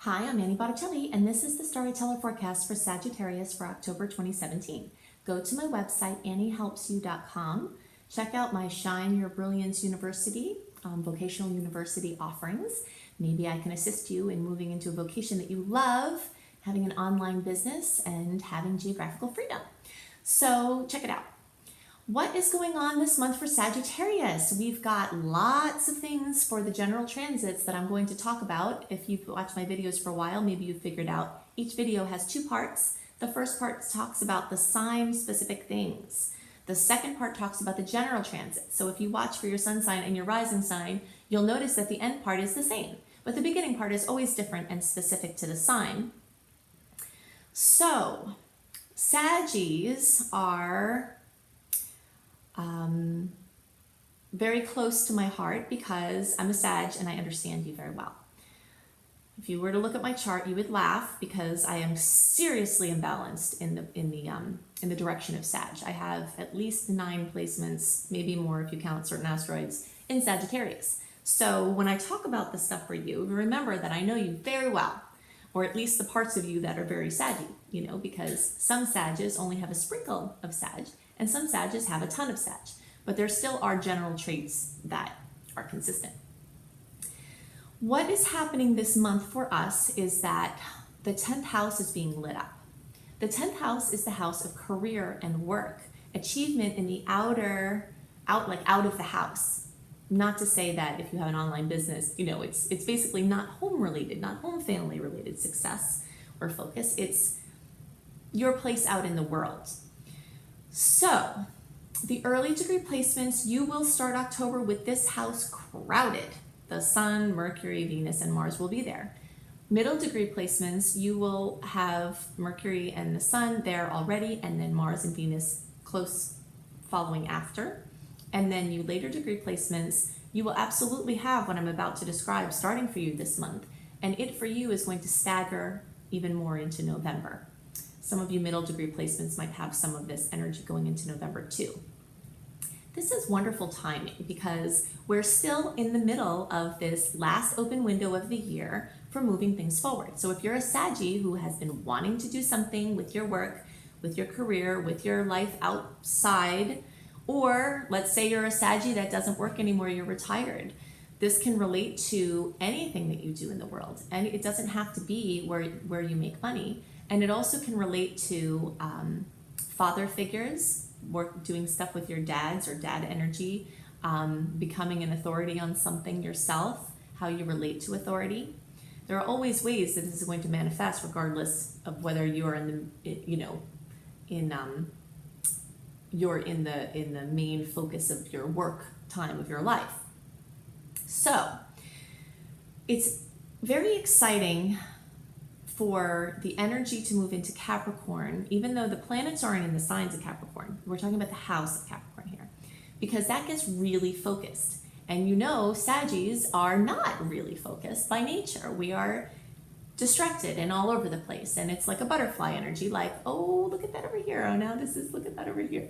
Hi, I'm Annie Botticelli, and this is the Storyteller Forecast for Sagittarius for October 2017. Go to my website, anniehelpsyou.com. Check out my Shine Your Brilliance University, vocational university offerings. Maybe I can assist you in moving into a vocation that you love, having an online business, and having geographical freedom. So check it out. What is going on this month for Sagittarius? We've got lots of things for the general transits that I'm going to talk about. If you've watched my videos for a while, maybe you've figured out each video has two parts. The first part talks about the sign-specific things. The second part talks about the general transit. So if you watch for your sun sign and your rising sign, you'll notice that the end part is the same, but the beginning part is always different and specific to the sign. So, Saggies are very close to my heart because I'm a Sag and I understand you very well. If you were to look at my chart, you would laugh because I am seriously imbalanced in the direction of Sag. I have at least 9 placements, maybe more if you count certain asteroids, in Sagittarius. So when I talk about this stuff for you, remember that I know you very well, or at least the parts of you that are very Saggy, because some Sages only have a sprinkle of Sag, and some Sages have a ton of Sag, but there still are general traits that are consistent. What is happening this month for us is that the 10th house is being lit up. The 10th house is the house of career and work, achievement in the out of the house. Not to say that if you have an online business, it's basically not home related, not home family related success or focus. It's your place out in the world. So the early degree placements, you will start October with this house crowded. The Sun, Mercury, Venus, and Mars will be there. Middle degree placements, you will have Mercury and the Sun there already, and then Mars and Venus close following after. And then you later degree placements, you will absolutely have what I'm about to describe starting for you this month. And it for you is going to stagger even more into November. Some of you middle degree placements might have some of this energy going into November too. This is wonderful timing because we're still in the middle of this last open window of the year for moving things forward. So if you're a Saggy who has been wanting to do something with your work, with your career, with your life outside, or let's say you're a Saggy that doesn't work anymore, you're retired, this can relate to anything that you do in the world. And it doesn't have to be where you make money. And it also can relate to father figures, doing stuff with your dads or dad energy, becoming an authority on something yourself, how you relate to authority. There are always ways that this is going to manifest regardless of whether you're you're in the main focus of your work time of your life. So it's very exciting for the energy to move into Capricorn, even though the planets aren't in the signs of Capricorn. We're talking about the house of Capricorn here, because that gets really focused. And Saggies are not really focused by nature. We are distracted and all over the place. And it's like a butterfly energy, like, oh, look at that over here. Oh, now look at that over here,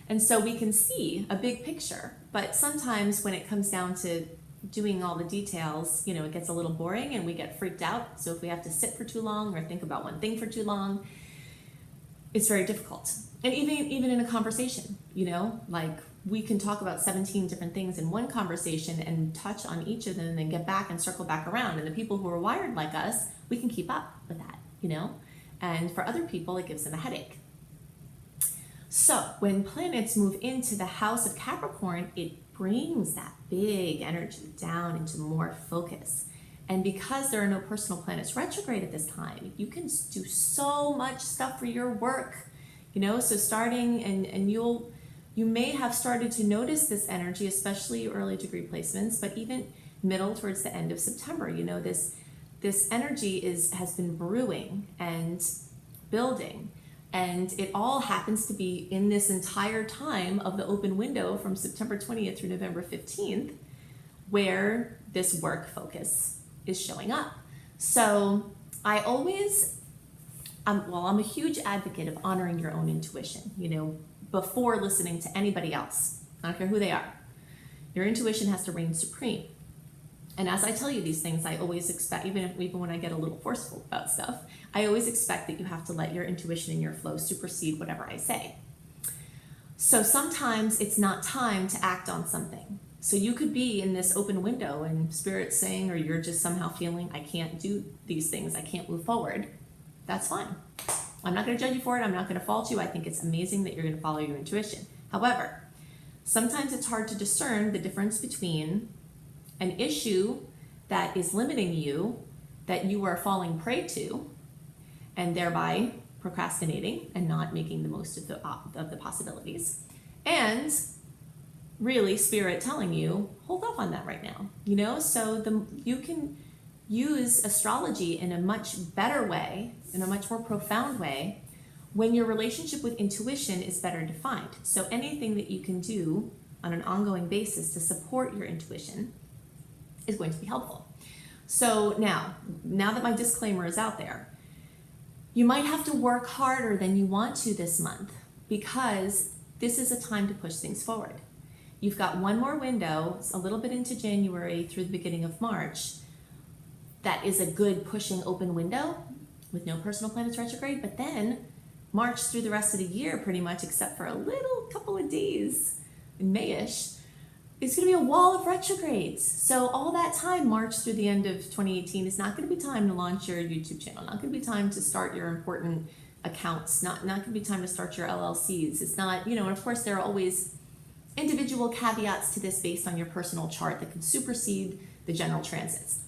And so we can see a big picture. But sometimes when it comes down to doing all the details, it gets a little boring and we get freaked out. So if we have to sit for too long or think about one thing for too long, it's very difficult. And even in a conversation, like we can talk about 17 different things in one conversation and touch on each of them and then get back and circle back around. And the people who are wired like us, we can keep up with that, And for other people, it gives them a headache. So when planets move into the house of Capricorn, it brings that big energy down into more focus. And because there are no personal planets retrograde at this time, you can do so much stuff for your work, so starting and you may have started to notice this energy, especially early degree placements, but even middle towards the end of September, this energy has been brewing and building. And it all happens to be in this entire time of the open window from September 20th through November 15th, where this work focus is showing up. So I'm a huge advocate of honoring your own intuition, before listening to anybody else. I don't care who they are. Your intuition has to reign supreme. And as I tell you these things, I always expect, even when I get a little forceful about stuff, I always expect that you have to let your intuition and your flow supersede whatever I say. So sometimes it's not time to act on something. So you could be in this open window and Spirit's saying, or you're just somehow feeling, I can't do these things, I can't move forward. That's fine. I'm not going to judge you for it. I'm not going to fault you. I think it's amazing that you're going to follow your intuition. However, sometimes it's hard to discern the difference between an issue that is limiting you, that you are falling prey to, and thereby procrastinating and not making the most of the possibilities, and really Spirit telling you, hold off on that right now. You know, so you can use astrology in a much better way, in a much more profound way, when your relationship with intuition is better defined. So anything that you can do on an ongoing basis to support your intuition is going to be helpful. So now that my disclaimer is out there, you might have to work harder than you want to this month, because this is a time to push things forward. You've got one more window, a little bit into January through the beginning of March, that is a good pushing open window with no personal planets retrograde, but then March through the rest of the year, pretty much, except for a little couple of days in May-ish, it's going to be a wall of retrogrades. So all that time, March through the end of 2018, is not going to be time to launch your YouTube channel, not going to be time to start your important accounts, not going to be time to start your LLCs. It's not, and of course there are always individual caveats to this based on your personal chart that can supersede the general transits.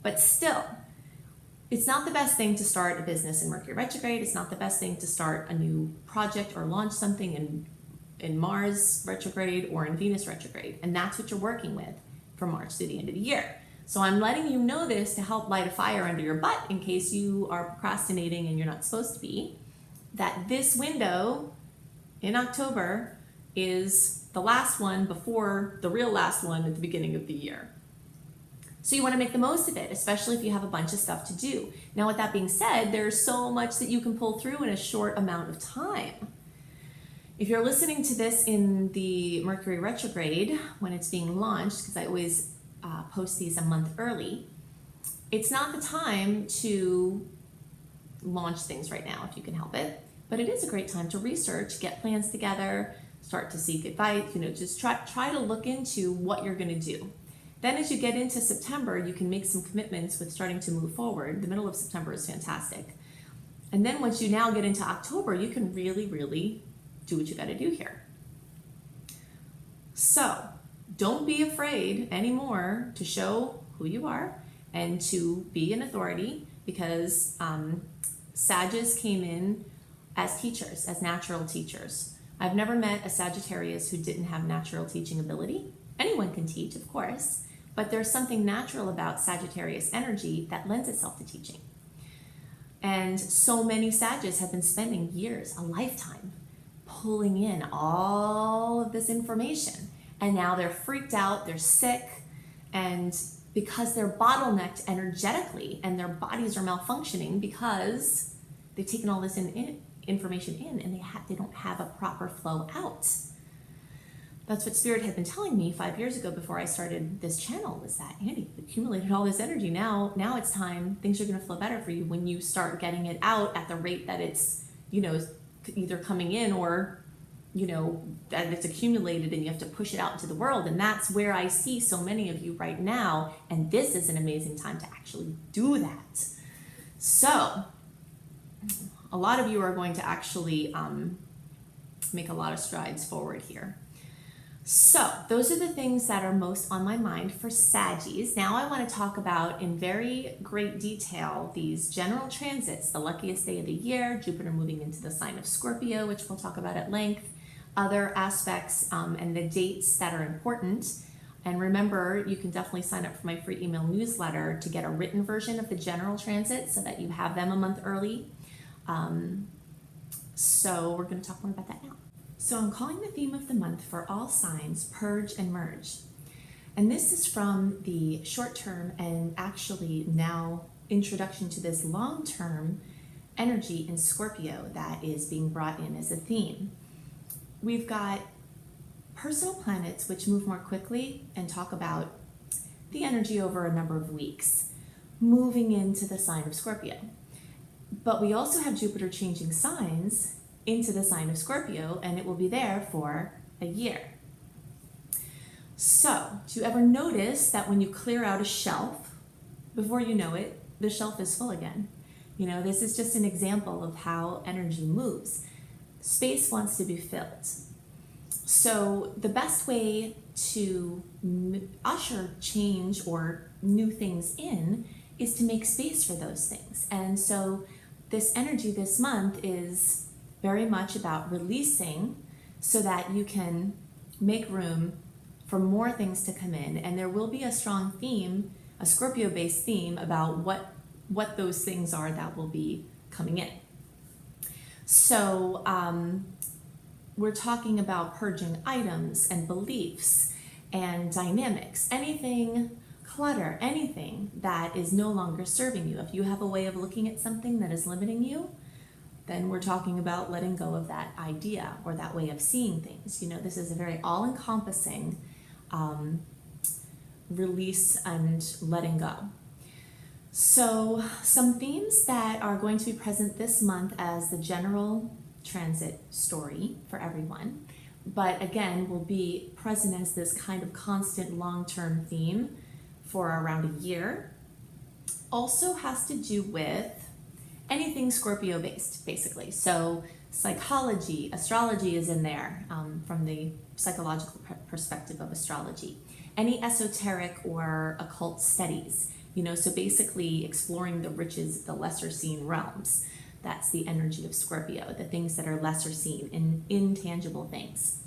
But still, it's not the best thing to start a business in Mercury retrograde. It's not the best thing to start a new project or launch something in Mars retrograde or in Venus retrograde. And that's what you're working with from March through the end of the year. So I'm letting you know this to help light a fire under your butt in case you are procrastinating and you're not supposed to be, that this window in October is the last one before the real last one at the beginning of the year. So you want to make the most of it, especially if you have a bunch of stuff to do. Now, with that being said, there's so much that you can pull through in a short amount of time. If you're listening to this in the Mercury retrograde, when it's being launched, because I always post these a month early, it's not the time to launch things right now if you can help it, but it is a great time to research, get plans together, start to seek advice, just try to look into what you're going to do. Then as you get into September, you can make some commitments with starting to move forward. The middle of September is fantastic. And then once you now get into October, you can really, really do what you got to do here. So don't be afraid anymore to show who you are and to be an authority, because Sages came in as teachers, as natural teachers. I've never met a Sagittarius who didn't have natural teaching ability. Anyone can teach, of course, but there's something natural about Sagittarius energy that lends itself to teaching. And so many Sages have been spending years, a lifetime, pulling in all of this information. And now they're freaked out, they're sick, and because they're bottlenecked energetically and their bodies are malfunctioning because they've taken all this information in and they don't have a proper flow out. That's what Spirit had been telling me 5 years ago before I started this channel, was that, Andy, you've accumulated all this energy. Now it's time, things are going to flow better for you when you start getting it out at the rate that it's, either coming in or, that it's accumulated and you have to push it out into the world. And that's where I see so many of you right now. And this is an amazing time to actually do that. So a lot of you are going to actually make a lot of strides forward here. So those are the things that are most on my mind for Saggies. Now I want to talk about in very great detail these general transits, the luckiest day of the year, Jupiter moving into the sign of Scorpio, which we'll talk about at length, other aspects and the dates that are important. And remember, you can definitely sign up for my free email newsletter to get a written version of the general transits so that you have them a month early. So we're going to talk more about that now. So I'm calling the theme of the month for all signs, Purge and Merge. And this is from the short-term and actually now introduction to this long-term energy in Scorpio that is being brought in as a theme. We've got personal planets which move more quickly and talk about the energy over a number of weeks, moving into the sign of Scorpio. But we also have Jupiter changing signs into the sign of Scorpio, and it will be there for a year. So, do you ever notice that when you clear out a shelf, before you know it, the shelf is full again? You know, this is just an example of how energy moves. Space wants to be filled. So the best way to usher change or new things in is to make space for those things. And so this energy this month is very much about releasing so that you can make room for more things to come in. And there will be a strong theme, a Scorpio-based theme about what those things are that will be coming in. So we're talking about purging items and beliefs and dynamics, anything clutter, anything that is no longer serving you. If you have a way of looking at something that is limiting you, then we're talking about letting go of that idea or that way of seeing things. You know, this is a very all-encompassing release and letting go. So some themes that are going to be present this month as the general transit story for everyone, but again will be present as this kind of constant long-term theme for around a year, also has to do with anything Scorpio based, basically. So psychology, astrology is in there from the psychological perspective of astrology. Any esoteric or occult studies, you know, so basically exploring the riches of the lesser seen realms. That's the energy of Scorpio, the things that are lesser seen, intangible things.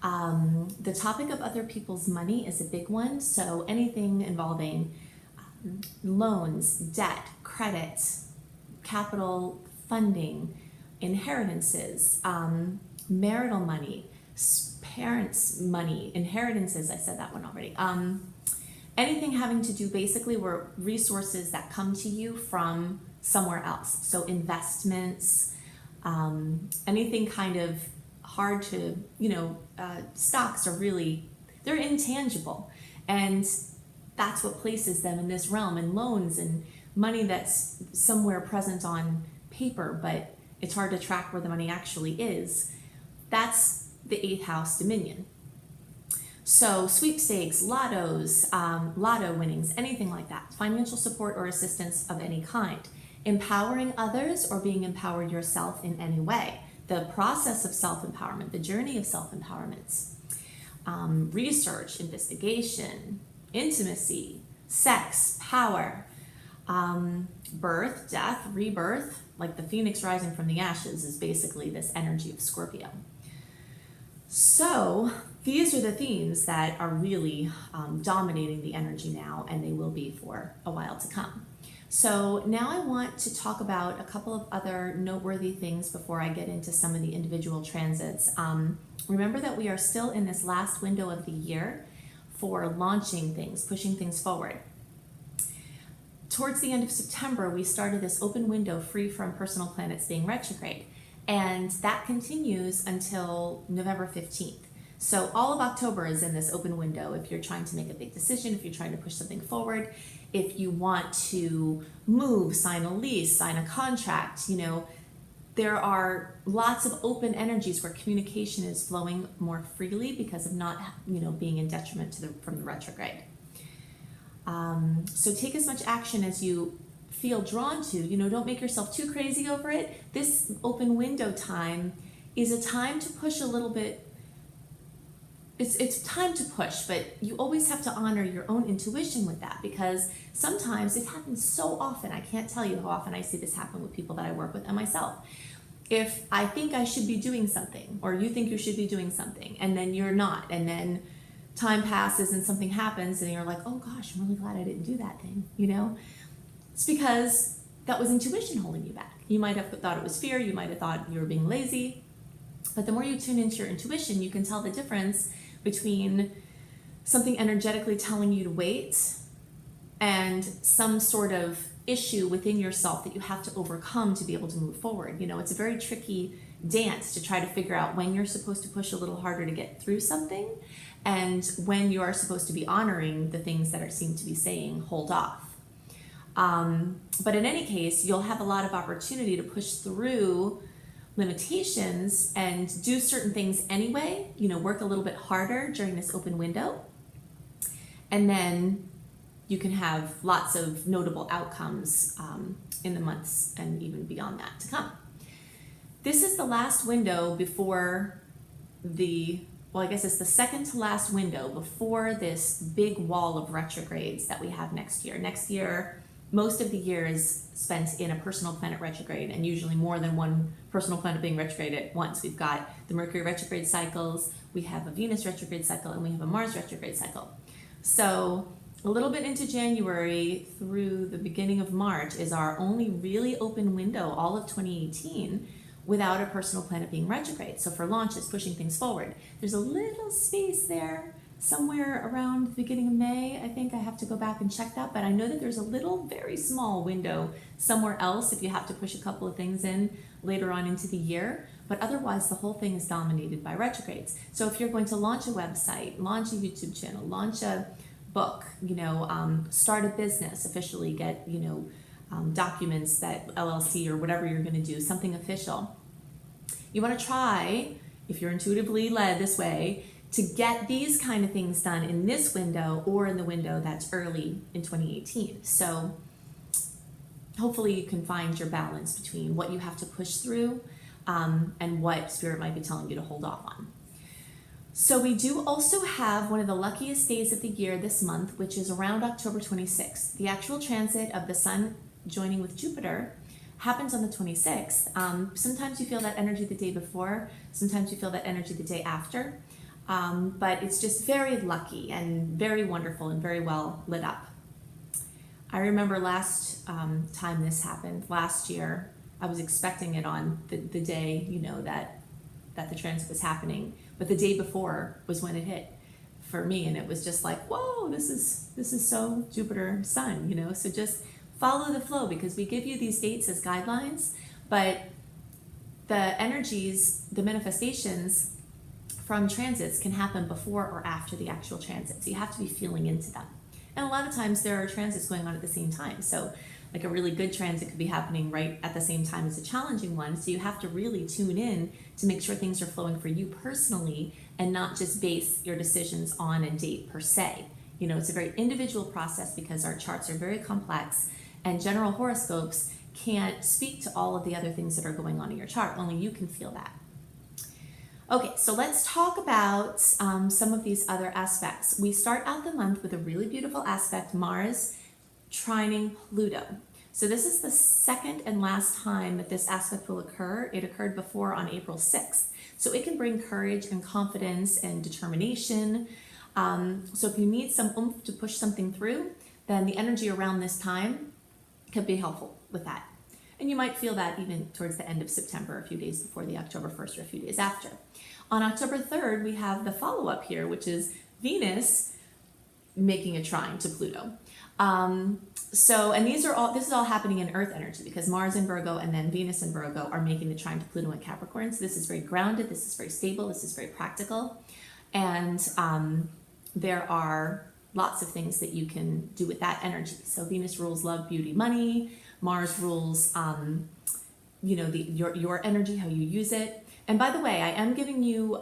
The topic of other people's money is a big one. So anything involving loans, debt, credit, capital funding, inheritances, marital money, parents' money, inheritances, I said that one already. Anything having to do basically were resources that come to you from somewhere else. So investments, anything kind of hard to, stocks are really, they're intangible. And that's what places them in this realm, and loans and money that's somewhere present on paper, but it's hard to track where the money actually is. That's the 8th house dominion. So sweepstakes, lottos, lotto winnings, anything like that, financial support or assistance of any kind, empowering others or being empowered yourself in any way, the process of self-empowerment, the journey of self-empowerment, research, investigation, intimacy, sex, power, birth, death, rebirth, like the phoenix rising from the ashes is basically this energy of Scorpio. So these are the themes that are really dominating the energy now, and they will be for a while to come. So now I want to talk about a couple of other noteworthy things before I get into some of the individual transits. Remember that we are still in this last window of the year for launching things, pushing things forward. Towards the end of September, we started this open window free from personal planets being retrograde. And that continues until November 15th. So all of October is in this open window if you're trying to make a big decision, if you're trying to push something forward, if you want to move, sign a lease, sign a contract, there are lots of open energies where communication is flowing more freely because of not, being in detriment from the retrograde. So take as much action as you feel drawn to, don't make yourself too crazy over it. This open window time is a time to push a little bit. It's time to push, but you always have to honor your own intuition with that, because sometimes it happens so often. I can't tell you how often I see this happen with people that I work with and myself. If I think I should be doing something, or you think you should be doing something, and then you're not, and then time passes and something happens and you're like, oh gosh, I'm really glad I didn't do that thing, It's because that was intuition holding you back. You might have thought it was fear, you might have thought you were being lazy, but the more you tune into your intuition, you can tell the difference between something energetically telling you to wait and some sort of issue within yourself that you have to overcome to be able to move forward. It's a very tricky dance to try to figure out when you're supposed to push a little harder to get through something and when you are supposed to be honoring the things that are seem to be saying, hold off. But in any case, you'll have a lot of opportunity to push through limitations and do certain things anyway, work a little bit harder during this open window. And then you can have lots of notable outcomes in the months and even beyond that to come. This is the last window before I guess it's the second to last window before this big wall of retrogrades that we have next year. Next year, most of the year is spent in a personal planet retrograde, and usually more than one personal planet being retrograde at once. We've got the Mercury retrograde cycles, we have a Venus retrograde cycle, and we have a Mars retrograde cycle. So a little bit into January through the beginning of March is our only really open window all of 2018 without a personal planet being retrograde. So for launches, pushing things forward, there's a little space there somewhere around the beginning of May. I think I have to go back and check that, but I know that there's a little very small window somewhere else if you have to push a couple of things in later on into the year. But otherwise, the whole thing is dominated by retrogrades. So if you're going to launch a website, launch a YouTube channel, launch a book, start a business, officially get, documents that LLC or whatever you're going to do, something official. You want to try, if you're intuitively led this way, to get these kind of things done in this window or in the window that's early in 2018. So hopefully you can find your balance between what you have to push through and what Spirit might be telling you to hold off on. So we do also have one of the luckiest days of the year this month, which is around October 26th. The actual transit of the Sun joining with Jupiter happens on the 26th. Sometimes you feel that energy the day before, sometimes you feel that energy the day after, but it's just very lucky and very wonderful and very well lit up. I remember last time this happened, last year, I was expecting it on the day, that the transit was happening, but the day before was when it hit for me, and it was just like, whoa, this is so Jupiter Sun, so just follow the flow, because we give you these dates as guidelines, but the energies, the manifestations from transits can happen before or after the actual transit. So you have to be feeling into them. And a lot of times there are transits going on at the same time. So like a really good transit could be happening right at the same time as a challenging one. So you have to really tune in to make sure things are flowing for you personally and not just base your decisions on a date per se. It's a very individual process because our charts are very complex, and general horoscopes can't speak to all of the other things that are going on in your chart. Only you can feel that. Okay, so let's talk about some of these other aspects. We start out the month with a really beautiful aspect, Mars trining Pluto. So this is the second and last time that this aspect will occur. It occurred before on April 6th. So it can bring courage and confidence and determination. So if you need some oomph to push something through, then the energy around this time could be helpful with that. And you might feel that even towards the end of September, a few days before the October 1st or a few days after. On October 3rd, we have the follow-up here, which is Venus making a trine to Pluto. And this is all happening in Earth energy, because Mars in Virgo and then Venus in Virgo are making the trine to Pluto and Capricorn. So this is very grounded, this is very stable, this is very practical. And there are lots of things that you can do with that energy. So Venus rules love, beauty, money. Mars rules, your energy, how you use it. And by the way, I am giving you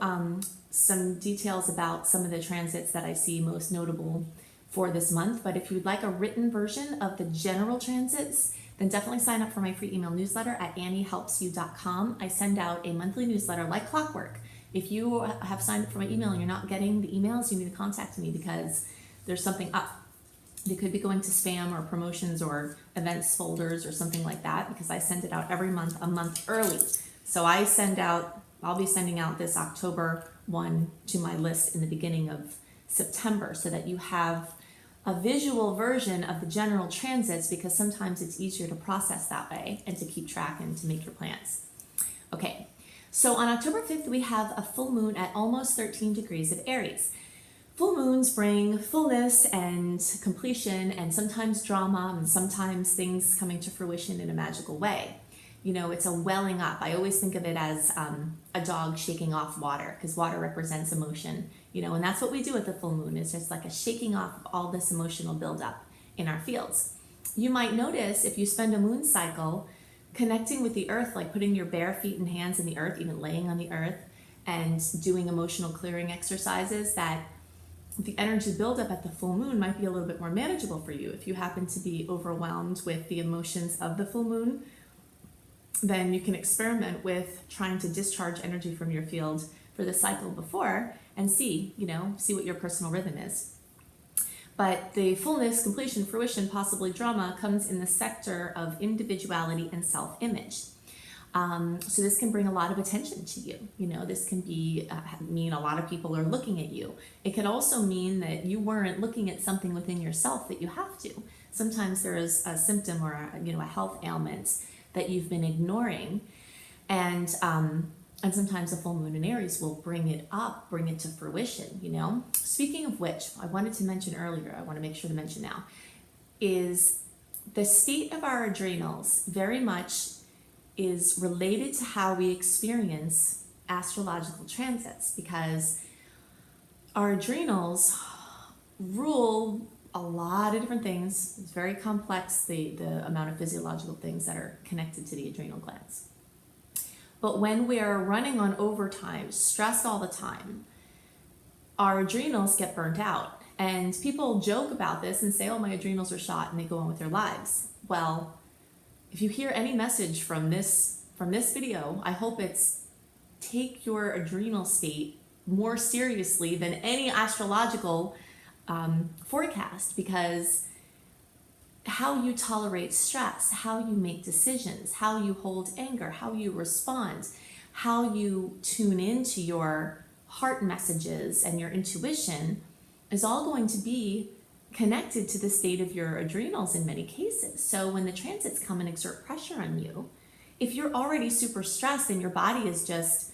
some details about some of the transits that I see most notable for this month. But if you'd like a written version of the general transits, then definitely sign up for my free email newsletter at anniehelpsyou.com. I send out a monthly newsletter like clockwork. If you have signed up for my email and you're not getting the emails, you need to contact me because there's something up. They could be going to spam or promotions or events folders or something like that, because I send it out every month, a month early. So I'll be sending out this October one to my list in the beginning of September, so that you have a visual version of the general transits, because sometimes it's easier to process that way and to keep track and to make your plans. Okay, so on October 5th, we have a full moon at almost 13 degrees of Aries. Full moons bring fullness and completion, and sometimes drama, and sometimes things coming to fruition in a magical way. it's a welling up. I always think of it as a dog shaking off water, because water represents emotion, and that's what we do at the full moon, is just like a shaking off of all this emotional buildup in our fields. You might notice if you spend a moon cycle connecting with the earth, like putting your bare feet and hands in the earth, even laying on the earth and doing emotional clearing exercises, that the energy buildup at the full moon might be a little bit more manageable for you. If you happen to be overwhelmed with the emotions of the full moon, then you can experiment with trying to discharge energy from your field for the cycle before and see what your personal rhythm is. But the fullness, completion, fruition, possibly drama, comes in the sector of individuality and self-image. So this can bring a lot of attention to you. This can mean a lot of people are looking at you. It could also mean that you weren't looking at something within yourself that you have to. Sometimes there is a symptom or a health ailment that you've been ignoring, and sometimes the full moon in Aries will bring it up, bring it to fruition. Speaking of which, I wanted to mention earlier, I want to make sure to mention now, is the state of our adrenals very much is related to how we experience astrological transits, because our adrenals rule a lot of different things. It's very complex, the amount of physiological things that are connected to the adrenal glands. But when we are running on overtime, stressed all the time, our adrenals get burnt out. And people joke about this and say, oh, my adrenals are shot, and they go on with their lives. Well, if you hear any message from this video, I hope it's take your adrenal state more seriously than any astrological forecast, because how you tolerate stress, how you make decisions, how you hold anger, how you respond, how you tune into your heart messages and your intuition is all going to be connected to the state of your adrenals in many cases. So when the transits come and exert pressure on you, if you're already super stressed and your body is just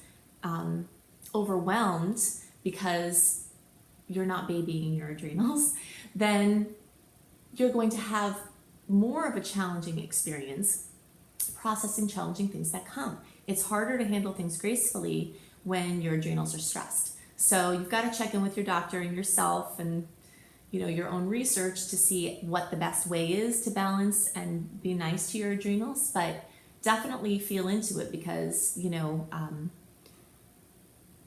overwhelmed because you're not babying your adrenals, then you're going to have more of a challenging experience processing challenging things that come. It's harder to handle things gracefully when your adrenals are stressed. So you've got to check in with your doctor and yourself and your own research to see what the best way is to balance and be nice to your adrenals, but definitely feel into it, because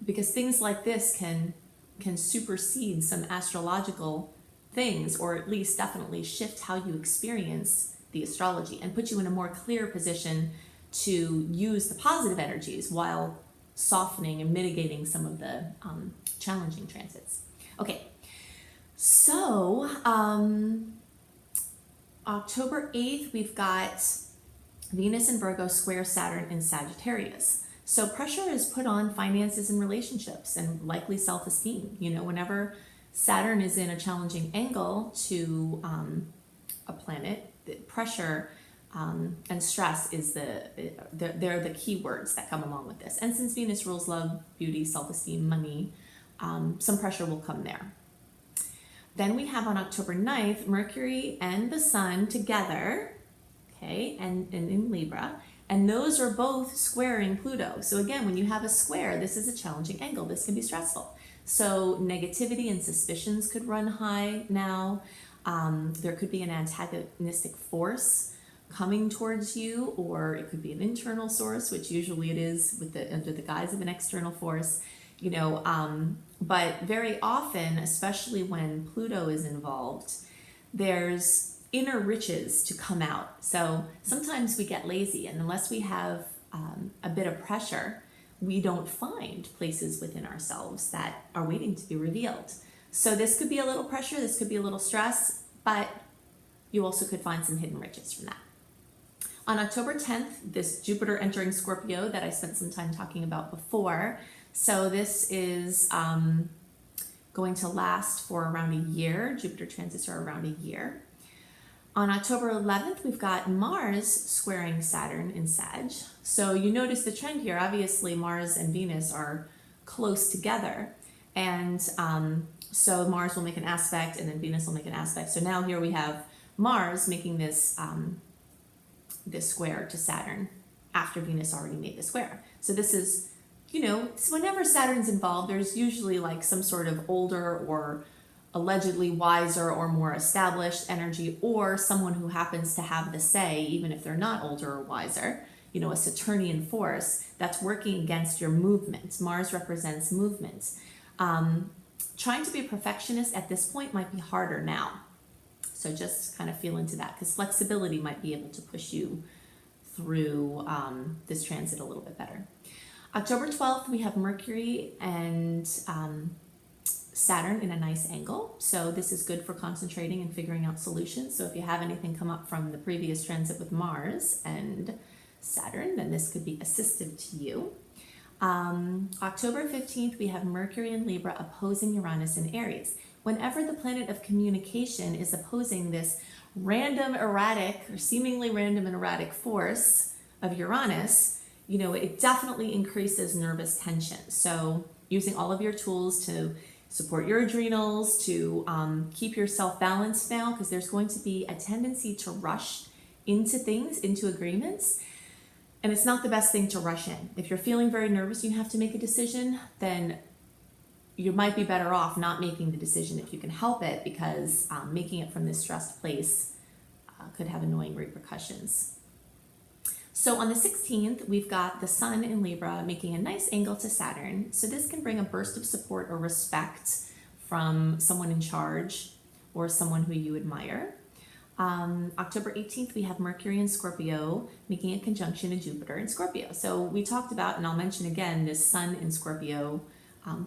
because things like this can supersede some astrological things, or at least definitely shift how you experience the astrology and put you in a more clear position to use the positive energies while softening and mitigating some of the challenging transits. Okay. So, October 8th, we've got Venus in Virgo square Saturn in Sagittarius. So pressure is put on finances and relationships and likely self-esteem. Whenever Saturn is in a challenging angle to a planet, the pressure and stress is they're the key words that come along with this. And since Venus rules love, beauty, self-esteem, money, some pressure will come there. Then we have on October 9th, Mercury and the Sun together, okay, and in Libra, and those are both squaring Pluto. So again, when you have a square, this is a challenging angle. This can be stressful. So negativity and suspicions could run high now. There could be an antagonistic force coming towards you, or it could be an internal source, which usually it is under the guise of an external force. But very often, especially when Pluto is involved, there's inner riches to come out. So sometimes we get lazy, and unless we have a bit of pressure, we don't find places within ourselves that are waiting to be revealed. So this could be a little pressure, this could be a little stress, but you also could find some hidden riches from that. On October 10th, this Jupiter entering Scorpio that I spent some time talking about before. So this is going to last for around a year. Jupiter transits are around a year. On October 11th, we've got Mars squaring Saturn in Sag. So you notice the trend here. Obviously, Mars and Venus are close together. And so Mars will make an aspect, and then Venus will make an aspect. So now here we have Mars making this, this square to Saturn after Venus already made the square. So this is, whenever Saturn's involved, there's usually like some sort of older or allegedly wiser or more established energy, or someone who happens to have the say, even if they're not older or wiser, a Saturnian force that's working against your movement. Mars represents movement. Trying to be a perfectionist at this point might be harder now. So just kind of feel into that, because flexibility might be able to push you through this transit a little bit better. October 12th, we have Mercury and Saturn in a nice angle. So this is good for concentrating and figuring out solutions. So if you have anything come up from the previous transit with Mars and Saturn, then this could be assistive to you. October 15th, we have Mercury in Libra opposing Uranus in Aries. Whenever the planet of communication is opposing this random, erratic, or seemingly random and erratic force of Uranus, it definitely increases nervous tension. So using all of your tools to support your adrenals, to keep yourself balanced now, because there's going to be a tendency to rush into things, into agreements. And it's not the best thing to rush in. If you're feeling very nervous, you have to make a decision, then you might be better off not making the decision if you can help it, because making it from this stressed place could have annoying repercussions. So on the 16th, we've got the Sun in Libra making a nice angle to Saturn. So this can bring a burst of support or respect from someone in charge or someone who you admire. October 18th, we have Mercury in Scorpio making a conjunction to Jupiter in Scorpio. So we talked about, and I'll mention again, this Sun in Scorpio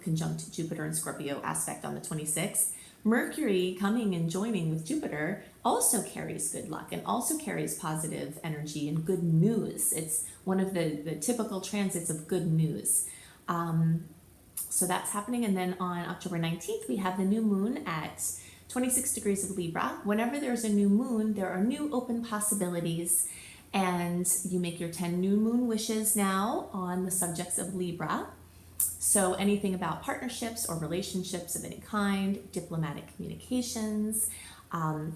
conjunct Jupiter in Scorpio aspect on the 26th. Mercury coming and joining with Jupiter also carries good luck and also carries positive energy and good news. It's one of the typical transits of good news. So that's happening. And then on October 19th, we have the new moon at 26 degrees of Libra. Whenever there's a new moon, there are new open possibilities, and you make your 10 new moon wishes now on the subjects of Libra. So anything about partnerships or relationships of any kind, diplomatic communications,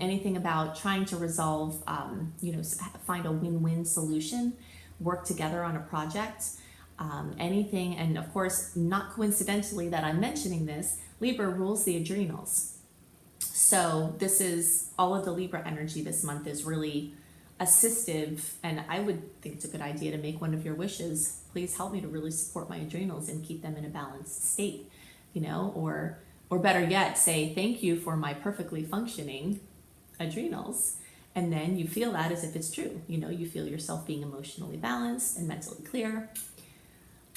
anything about trying to resolve, find a win-win solution, work together on a project, anything. And of course, not coincidentally that I'm mentioning this, Libra rules the adrenals. So this is all of the Libra energy this month is really assistive, and I would think it's a good idea to make one of your wishes. Please help me to really support my adrenals and keep them in a balanced state, or better yet, say thank you for my perfectly functioning adrenals. And then you feel that as if it's true. You feel yourself being emotionally balanced and mentally clear.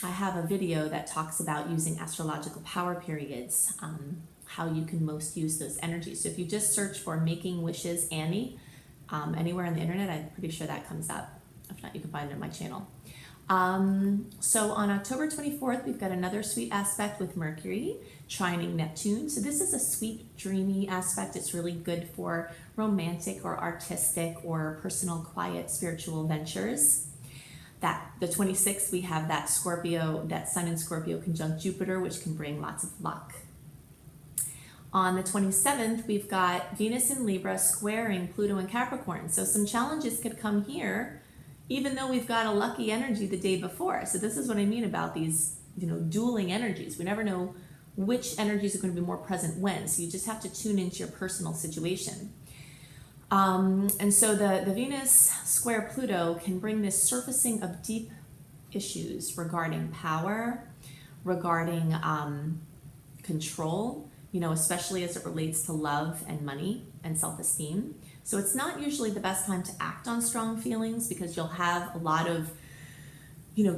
I have a video that talks about using astrological power periods, how you can most use those energies. So if you just search for Making Wishes Annie anywhere on the internet, I'm pretty sure that comes up. If not, you can find it on my channel. So on October 24th, we've got another sweet aspect with Mercury trining Neptune. So this is a sweet, dreamy aspect. It's really good for romantic or artistic or personal, quiet, spiritual ventures. The 26th, we have that Sun in Scorpio conjunct Jupiter, which can bring lots of luck. On the 27th, we've got Venus in Libra squaring Pluto in Capricorn. So some challenges could come here, even though we've got a lucky energy the day before. So this is what I mean about these, dueling energies. We never know which energies are going to be more present when. So you just have to tune into your personal situation. And so the Venus square Pluto can bring this surfacing of deep issues regarding power, regarding control, especially as it relates to love and money and self-esteem. So it's not usually the best time to act on strong feelings, because you'll have a lot of,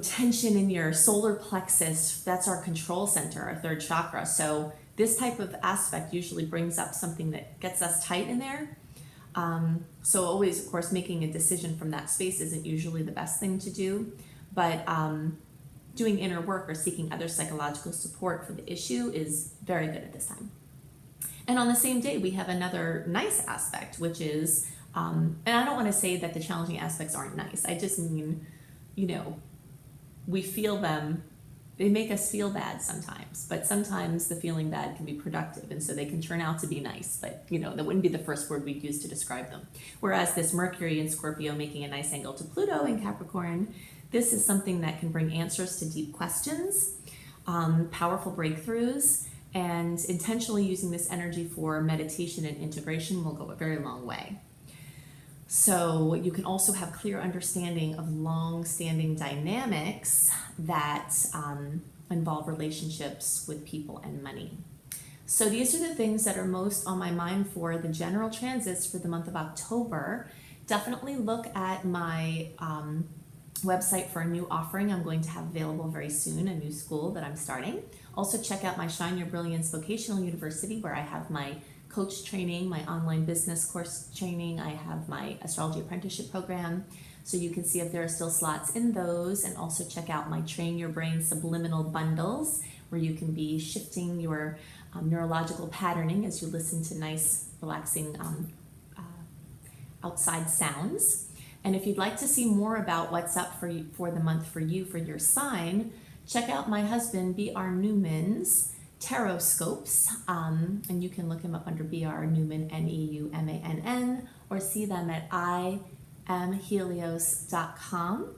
tension in your solar plexus. That's our control center, our third chakra. So this type of aspect usually brings up something that gets us tight in there. So always, of course, making a decision from that space isn't usually the best thing to do, but doing inner work or seeking other psychological support for the issue is very good at this time. And on the same day, we have another nice aspect, which is, and I don't want to say that the challenging aspects aren't nice. I just mean, we feel them they make us feel bad sometimes, but sometimes the feeling bad can be productive, and so they can turn out to be nice, but that wouldn't be the first word we'd use to describe them. Whereas this Mercury in Scorpio making a nice angle to Pluto in Capricorn, this is something that can bring answers to deep questions, powerful breakthroughs, and intentionally using this energy for meditation and integration will go a very long way. So you can also have clear understanding of long-standing dynamics that involve relationships with people and money. So these are the things that are most on my mind for the general transits for the month of October. Definitely look at my website for a new offering I'm going to have available very soon, a new school that I'm starting. Also check out my Shine Your Brilliance Vocational University, where I have my coach training, my online business course training. I have my astrology apprenticeship program, so you can see if there are still slots in those, and also check out my Train Your Brain subliminal bundles, where you can be shifting your neurological patterning as you listen to nice, relaxing outside sounds. And if you'd like to see more about what's up for the month for you, for your sign, check out my husband, B.R. Newman's Taroscopes, and you can look him up under B.R. Newman, Neumann, or see them at imhelios.com.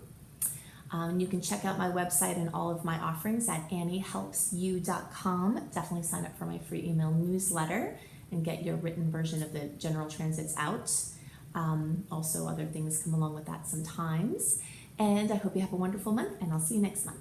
You can check out my website and all of my offerings at anniehelpsyou.com. Definitely sign up for my free email newsletter and get your written version of the general transits out. Also, other things come along with that sometimes. And I hope you have a wonderful month, and I'll see you next month.